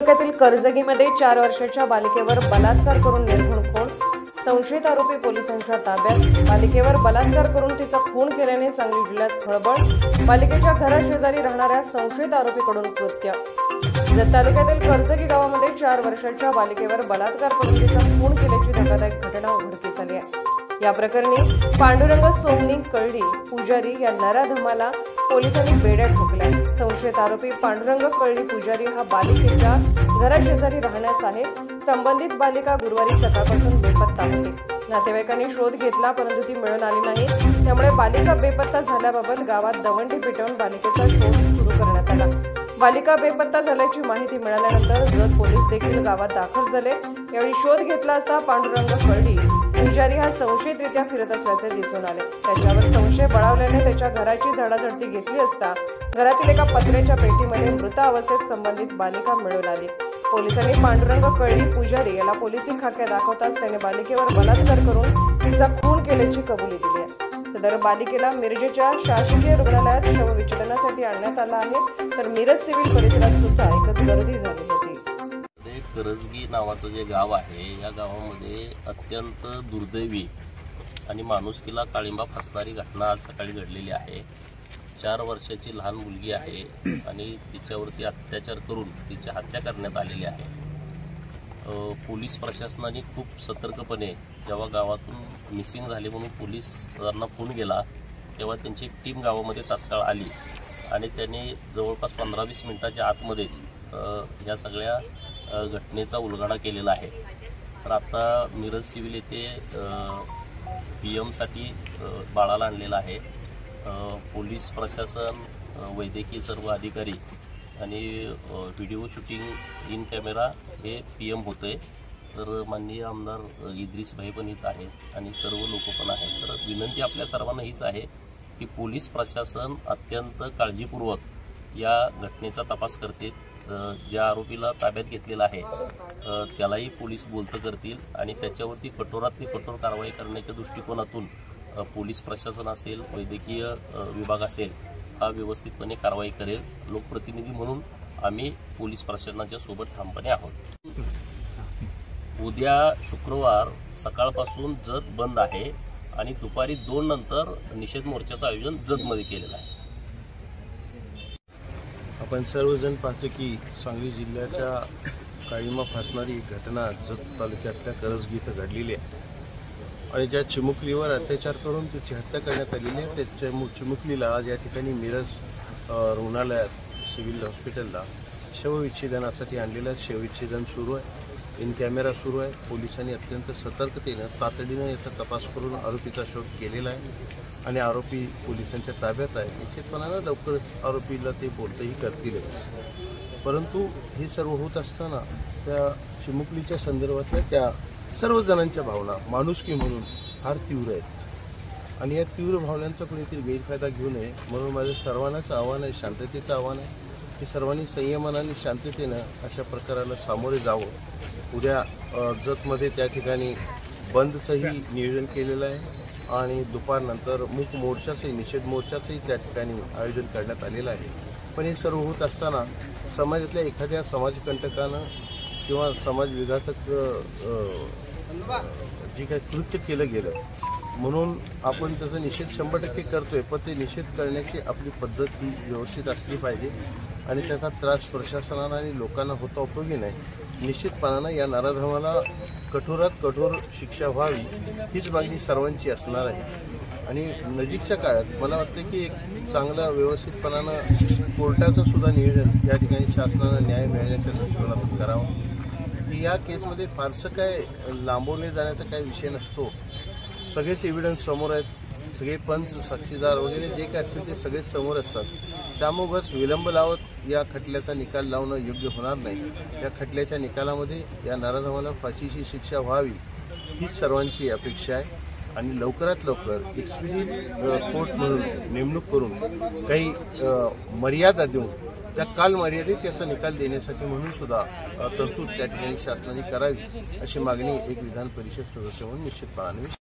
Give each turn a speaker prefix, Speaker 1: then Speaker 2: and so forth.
Speaker 1: तालुक्यातील कर्जगीमध्ये 4 वर्षाच्या बालिकेवर बलात्कार करून निर्घृण खून, संशयित आरोपी पोलिसांच्या ताब्यात। बालिकेवर बलात्कार करून तिचा खून केल्याने सांगली जिल्ह्यात खळबळ। बालिकेच्या घराशेजारी राहणाऱ्या संशयित आरोपीकडून कृत्य। जत तालुक्यातील कर्जगी गावामध्ये 4 वर्षाच्या बालिकेवर बलात्कार करून तिचा खून केल्याची धक्कादायक घटना उघडकीस आली आहे। या प्रकरणी पांडुरंग सोमनी कळली पुजारी या नराधमाला पोलिसांनी बेड्या ठोकल्या। संशयित आरोपी पांडुरंग कळली पुजारी हा बालिकेच्या घराशेजारी राहण्यास आहे। संबंधित बालिका गुरुवारी सकाळपासून बेपत्ता होती। नातेवाईकांनी शोध घेतला परंतु ती मिळून आली नाही। त्यामुळे बालिका बेपत्ता झाल्याबाबत गावात दवंडी पिटवून बालिकेचा शोध सुरू करण्यात आला। बालिका बेपत्ता झाल्याची माहिती मिळाल्यानंतर जत पोलीस देखील गावात दाखल झाले। यावेळी शोध घेतला असता पांडुरंग कळली पुजारी हा संशयितरित्या फिरत असल्याचे दिसून आले। त्याच्यावर संशय बळावल्याने त्याच्या घराची झाडाझडती घेतली असता घरातील एका पत्र्याच्या पेटीमध्ये मृत अवस्थेत संबंधित बालिका मिळून आली। पोलिसांनी पांडुरंग कळली पुजारी याला पोलिसी खाक्या दाखवताच त्याने बालिकेवर बलात्कार करून तिचा खून केल्याची कबुली दिली आहे। सदर बालिकेला मिरजेच्या शासकीय रुग्णालयात शवविच्छेदनासाठी आणण्यात आला आहे, तर मिरज सिव्हिल परिसरात सुद्धा एकच गर्दी झाली होती।
Speaker 2: करजगी नावाचं जे गाव आहे या गावामध्ये अत्यंत दुर्दैवी आणि माणुसकीला काळिंबा फासणारी घटना आज सकाळी घडलेली आहे। 4 वर्षाची लहान मुलगी आहे आणि तिच्यावरती अत्याचार करून तिची हत्या करण्यात आलेली आहे। पोलीस प्रशासनाने खूप सतर्कपणे जेव्हा गावातून मिसिंग झाले म्हणून पोलिसांना फोन गेला तेव्हा त्यांची एक टीम गावामध्ये तात्काळ आली आणि त्यांनी जवळपास 15-20 मिनिटाच्या आतमध्येच या सगळ्या घटनेचा उलगडा केलेला आहे। तर आता मिरज सिव्हिल येथे पीएमसाठी बाळाला आणलेला आहे। पोलीस प्रशासन, वैद्यकीय सर्व अधिकारी आणि व्हिडिओ शूटिंग इन कॅमेरा हे पीएम होते। तर माननीय आमदार इद्रिस भाई पण इथं आहेत आणि सर्व लोक पण आहेत। तर विनंती आपल्या सर्वांना हीच आहे की पोलीस प्रशासन अत्यंत काळजीपूर्वक या घटनेचा तपास करते। ज्या आरोपीला ताब्यात घेतलेला आहे त्यालाही पोलीस बोलतं करतील आणि त्याच्यावरती कठोरातली कठोर कारवाई करण्याच्या दृष्टिकोनातून पोलीस प्रशासन असेल, वैद्यकीय विभाग असेल हा व्यवस्थितपणे कारवाई करेल। लोकप्रतिनिधी म्हणून आम्ही पोलीस प्रशासनाच्या सोबत ठामपणे आहोत। उद्या शुक्रवार सकाळपासून जत बंद आहे आणि दुपारी 2 नंतर निषेध मोर्चाचं आयोजन जतमध्ये केलेलं आहे।
Speaker 3: आपण सर्वजण पाहतो की सांगली जिल्ह्याच्या काळिंबा फासणारी घटना जत तालुक्यातल्या करजगी इथं घडलेली आहे आणि ज्या चिमुकलीवर अत्याचार करून तिची हत्या करण्यात आलेली आहे त्याच्या चिमुकलीला आज या ठिकाणी मिरज रुग्णालयात सिव्हिल हॉस्पिटलला शवविच्छेदनासाठी आणलेलं शवविच्छेदन सुरू आहे। इन कॅमेरा सुरू आहे। पोलिसांनी अत्यंत सतर्कतेनं तातडीनं याचा तपास करून आरोपीचा शोध केलेला आहे आणि आरोपी पोलिसांच्या ताब्यात आहे। निश्चितपणानं लवकरच आरोपीला ते बोलतही करतीलच। परंतु हे सर्व होत असताना त्या चिमुकलीच्या संदर्भातल्या त्या सर्व जणांच्या भावना माणुसकी म्हणून फार तीव्र आहेत आणि या तीव्र भावनांचा कोणीतरी गैरफायदा घेऊ नये म्हणून माझं सर्वांनाच आव्हान आहे, शांततेचं आव्हान आहे की सर्वांनी संयमानं आणि शांततेनं अशा प्रकाराला सामोरे जावं। उद्या जतमध्ये त्या ठिकाणी बंदचंही नियोजन केलेलं आहे आणि दुपारनंतर मूक मोर्चाचंही, निषेध मोर्चाचंही त्या ठिकाणी आयोजन करण्यात आलेलं आहे। पण हे सर्व होत असताना समाजातल्या एखाद्या समाजकंटकानं किंवा समाजविघातक जे काही कृत्य केलं गेलं म्हणून आपण त्याचा निषेध 100% करतोय, पण ते निषेध करण्याची आपली पद्धत ही व्यवस्थित असली पाहिजे आणि त्याचा त्रास प्रशासनाला आणि लोकांना होता उपयोगी नाही। निश्चितपणानं या नराधमाला कठोरात कठोर शिक्षा व्हावी हीच मागणी सर्वांची असणार आहे आणि नजीकच्या काळात मला वाटतं की एक चांगलं व्यवस्थितपणानं कोर्टाचं सुद्धा नियोजन या ठिकाणी शासनानं न्याय मिळण्याच्या दृष्टिकोनातून करावं। या केसमध्ये फारसं काय लांबवले जाण्याचा काही विषय नसतो। सगळेच एव्हिडन्स समोर आहेत, सगळे पंच, साक्षीदार वगैरे जे काय असतील ते सगळेच समोर असतात। त्यामुळेच विलंब लावत या खटल्याचा निकाल लावणं योग्य होणार नाही। या खटल्याच्या निकालामध्ये या नराधमाला फाशीची शिक्षा व्हावी हीच सर्वांची अपेक्षा आहे आणि लवकरात लवकर एक्सपिडिएंट कोर्ट म्हणून नेमणूक करून काही मर्यादा देऊन त्या कालमर्यादेत याचा निकाल देण्यासाठी म्हणून सुद्धा तरतूद त्या ठिकाणी शासनाने करावी अशी मागणी एक विधान परिषद सदस्य म्हणून निश्चितपणाने